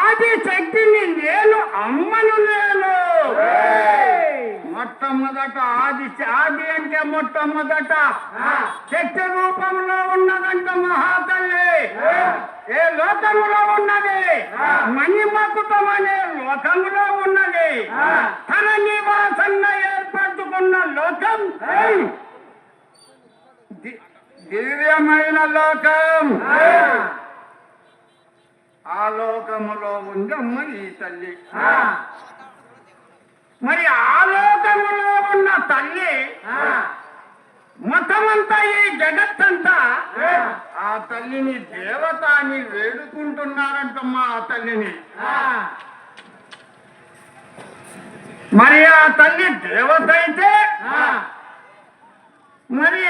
ఆది శక్తిని నేను అమ్మను నేను. మొట్టమొదట ఆది అంటే మొట్టమొదట శక్తి రూపంలో ఉన్నదంట మహాతల్లి. ఏ లోకములో ఉన్నది? మణిమకుటం అనే లోకములో ఉన్నది. తన నివాసంగా ఏర్పరచుకున్న లోకం దివ్యమైన లోకం. ఆ లోకములో ఉందమ్మ ఈ తల్లి. మరి ఆ లోకములో ఉన్న తల్లి మొత్తమంతా ఈ జగత్తంతా ఆ తల్లిని దేవత అని వేడుకుంటున్నారంటమ్మా. ఆ తల్లిని మరి ఆ తల్లి దేవత అయితే మరి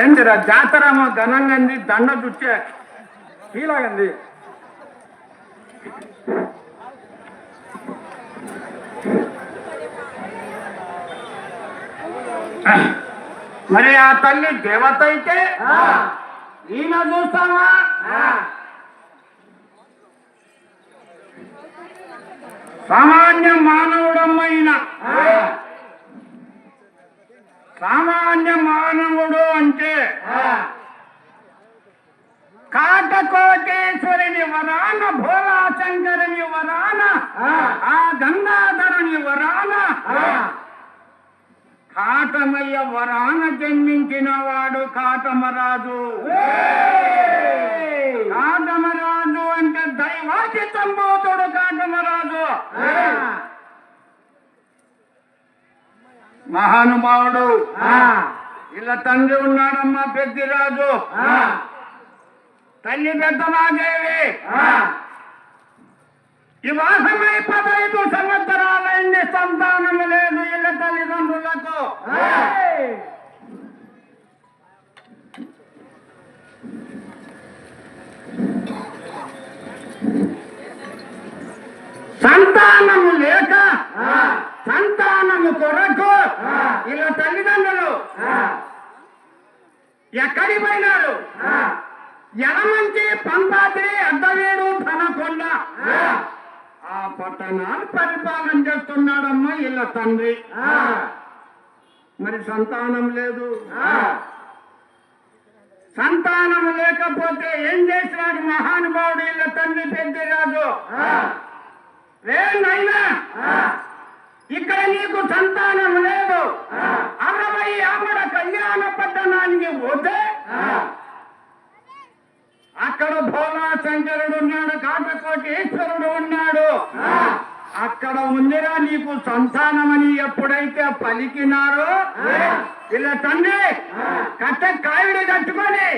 ఏందిరా జాతరమ్మ ఘనంగా దండ చుట్టే ఇలాగంది. మరి ఆ తల్లి దేవత అయితే ఈయన చూస్తావా? సామాన్య మానవుడమ్మైన సామాన్య మానవుడు అంటే కాటకోటేశ్వరుని వరాన, భోలాశంకరుని వరాన, ఆ గంగాధరుని వరాన, కాటమయ్య వరాన జన్మించిన వాడు కాటమరాజు. కాటమరాజు అంటే దైవాది సంబోధుడు కాటమరాజు. మహానుభావుడు. ఇలా తండ్రి ఉన్నాడమ్మా పెద్దిరాజు, తల్లి పెద్దమాదేవి. వివాహమై 15 సంవత్సరాలైంది, సంతానము లేదు ఇళ్ళ తల్లిదండ్రులకు. సంతానము లేక సంతానము కొరకు ఇలా తల్లిదండ్రులు ఎక్కడి పోయినారు? యలమంచి, పంపాద్రి, అద్దవేడు, తనకొండ ఆ పట్టణాలు పరిపాలన చేస్తున్నాడమ్మా ఇలా తండ్రి. మరి సంతానం లేదు. సంతానం లేకపోతే ఏం చేసినాడు మహానుభావుడు ఇలా తండ్రి పెద్దిరాజు? నైనా ఇక్కడ నీకు సంతానం లేదు, 60 ఆమడ కళ్యాణ పట్టణానికి పోతే అక్కడ భోలాశంకరుడు ఉన్నాడు, కాటకోటేశ్వరుడు ఉన్నాడు. అక్కడ ఉందిరా నీకు సంతానమని ఎప్పుడైతే పలికినారో ఇలా తండ్రి కట్ట కాయుడు కట్టుకొని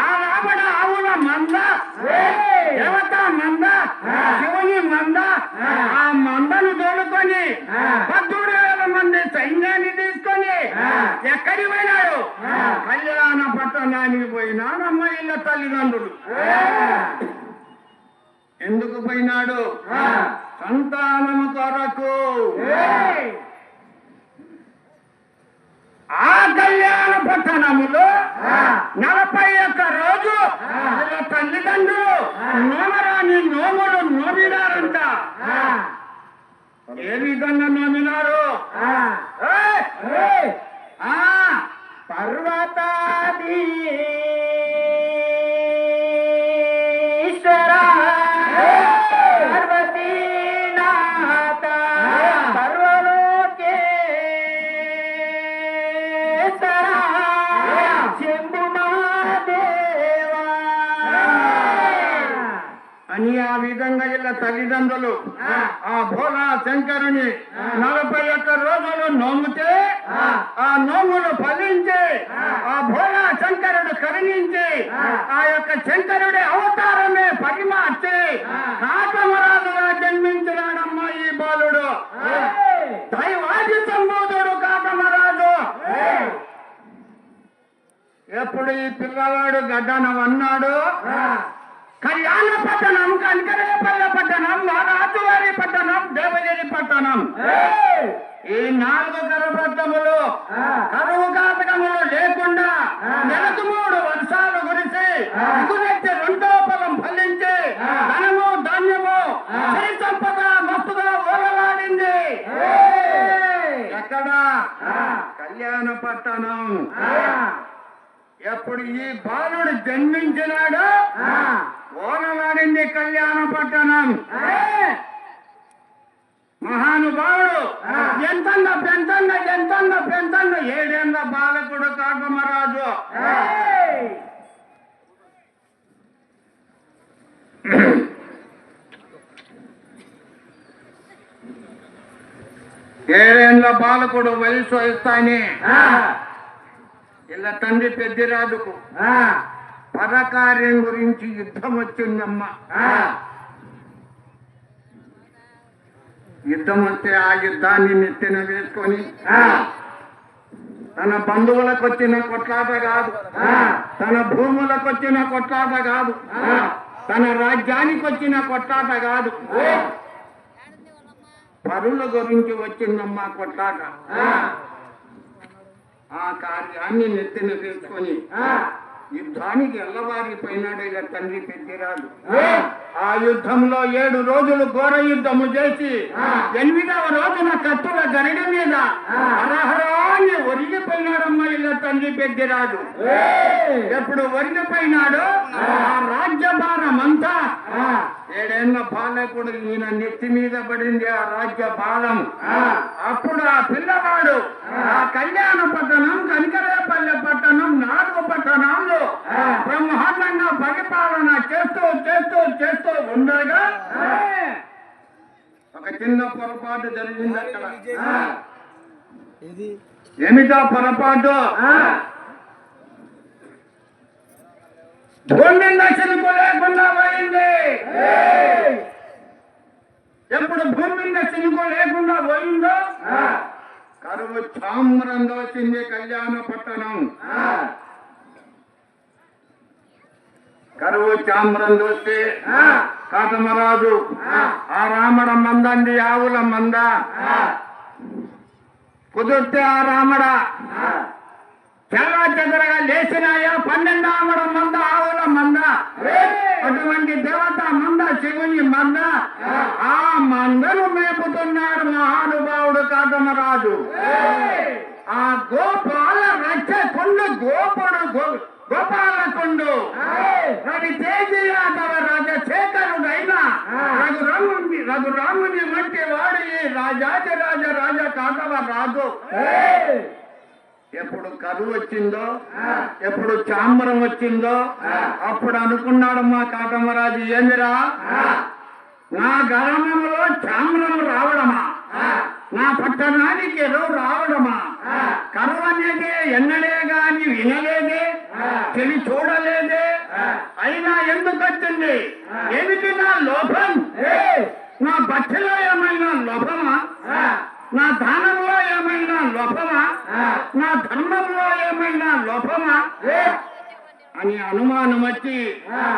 ఆ రాబడ ఆవుల మంద, దేవత మంద, శివుని మంద, ఆ మందను తోడుకొని 17,000 మంది సైన్యాన్ని తీసుకొని ఎక్కడి పోయినాడు? కళ్యాణ పట్టణానికి పోయినాడమ్మ ఇళ్ళ తల్లిదండ్రులు. ఎందుకు పోయినాడు? సంతానము కొరకు. ఆ కళ్యాణ పట్టణములో 41 రోజు తల్లిదండ్రులు నోమరాని నోములు నోమినారంట. ఏ విధంగా నోమినారు? పర్వతాది అని ఆ విధంగా ఇలా తల్లిదండ్రులు ఆ భోలా శంకరుని 41 రోజులు నోముతే ఆ నోములు ఫలించి ఆ భోలా శంకరుడు కరుణించి ఆ యొక్క శంకరుడి అవతారమే పరిమార్చి కాటమరాజుగా జన్మించినాడమ్మా ఈ బాలుడు. దైవాది సంబోధుడు కాటమరాజు. ఎప్పుడు ఈ పిల్లవాడు గడ్డనమన్నాడు, కళ్యాణ పట్టణం, కనకరేపల్లె పట్టణం, రాజువారి పట్టణం, దేవగిరి పట్టణం ఈ 4 కరపత్రములు కరువు కాటకములు లేకుండా నెలకు 3 వర్షాలు కురిసి ఎగురెత్తి 2వ ఫలం ఫలించి ధనము ధాన్యము శ్రీ సంపద మస్తుగా ఓలలాడింది. ఎక్కడ? కళ్యాణ పట్టణం. ఎప్పుడు ఈ బాలుడు జన్మించినాడో ఓలలాడింది కళ్యాణ పట్టణం. మహానుభావుడు ఎంతంగా పెంచంగా 7 ఏళ్ల బాలకుడు కాటమరాజు. ఏడేళ్ల బాలకుడు వయసు వస్తానే ఇలా తండ్రి పెద్దిరాజుకు పరకార్యం గురించి యుద్ధం వచ్చిందమ్మా. యుద్ధం వస్తే ఆ యుద్ధాన్ని నెత్తిన వేసుకొని తన బంధువులకు వచ్చిన కొట్లాట కాదు, తన భూములకు వచ్చిన కొట్లాట కాదు, తన రాజ్యానికి వచ్చిన కొట్లాట కాదు, పరుల గురించి వచ్చిందమ్మా కొట్లాట. ఆ కార్యాన్ని నెత్తిన వేసుకొని యుద్ధానికి ఎల్లవారిపోయినాడు ఇక తండ్రి పెద్దిరాజు. ఆ యుద్ధంలో 7 రోజులు ఘోర యుద్ధము చేసి 8వ రోజున కత్తుల గరిడ మీద అరహరాన్ని ఒరిగిపోయినాడమ్మా ఇలా తండ్రి పెద్దిరాజు. ఎప్పుడు ఒరిగిపోయినాడు ఆ రాజ్యభారం అంతా 7 ఏళ్ల బాలకుడు ఈయన నెత్తి మీద పడింది ఆ రాజ్య భారం. అప్పుడు ఆ పిల్లవాడు ఆ కళ్యాణ పట్టణం, కనికరేపల్లె పట్టణం, 4 పట్టణాలు బ్రహ్మాండంగా పరిపాలన చేస్తూ చేస్తూ చేస్తూ ఉండగా ఒక చిన్న పొరపాటు జరిగింది అక్కడ. ఏమిటా పొరపాటు? భూమి నశనకు లేకుండా పోయింది. ఎప్పుడు భూమి నశనకు లేకుండా పోయిందో కరువు చామ్రంలో వచ్చింది కళ్యాణ పట్టణం. కరువు చామ్రం చూస్తే కాటమరాజు ఆ రామడ మందండి ఆవుల మంద కుదిరితే ఆ రామడ చాలా చెదరగా లేచినాయా 12 ఆమడ మంద ఆవుల మంద. అటువంటి దేవత మంద శివుని మంద. ఆ మందను మేపుతున్నాడు మహానుభావుడు కాటమరాజు. ఆ గోపాల రక్షకుండు గోపాలకుండు రవితేజ యాదవ రాజశేఖరుడైన రఘురాముని వంటి వాడు ఈ రాజాదిరాజ రాజ కాటమరాజు. ఎప్పుడు కరువు వచ్చిందో, ఎప్పుడు చామరం వచ్చిందో అప్పుడు అనుకున్నాడు మా కాటమరాజు, ఏమిరా నా గ్రామంలో చామరం రావడమా, నా పట్టణానికి ఎరువు రావడమా? కరువు అనేది ఎన్నడే గాని వినలేదే, చెవి చూడలేదే, అయినా ఎందుకు వచ్చింది? ఏమిటి నా లోపం? నా బట్టలో ఏమైనా లోపమా? నా దానంలో ఏమైనా లోపమా? నా ధర్మంలో ఏమైనా లోపమా అని అనుమానం వచ్చి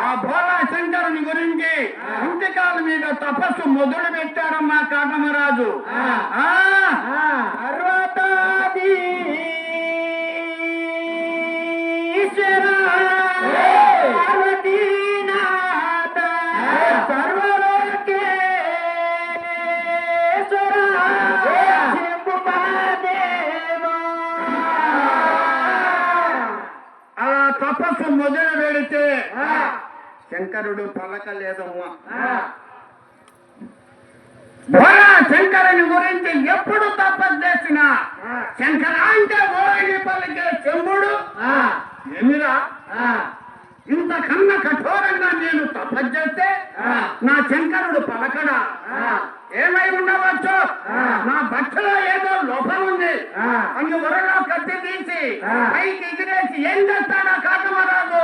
ఆ భోలా శంకరుని గురించి ఇంటికాల మీద తపస్సు మొదలు పెట్టారమ్మా కాటమరాజు. పర్వతాది తపస్సు మొదలు పెడితే శంకరుడు పలకలేదమ్మా. భోలా శంకరుని గురించి ఎప్పుడు తపస్సు చేసినా శంకర అంటే ఓడి పలికే శంభుడు ఏమిరా ఇంతకన్నా కఠోరంగా నేను తపస్సు చేస్తే నా శంకరుడు పలకడా? ఏమై ఉండవచ్చు? నా భక్తిలో ఏదో లోపం ఉంది అని వరలో కత్తి తీసి పైకి ఎగిరేసి ఏం చేస్తాడా కాటమరాజు?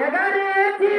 ఎగరేసి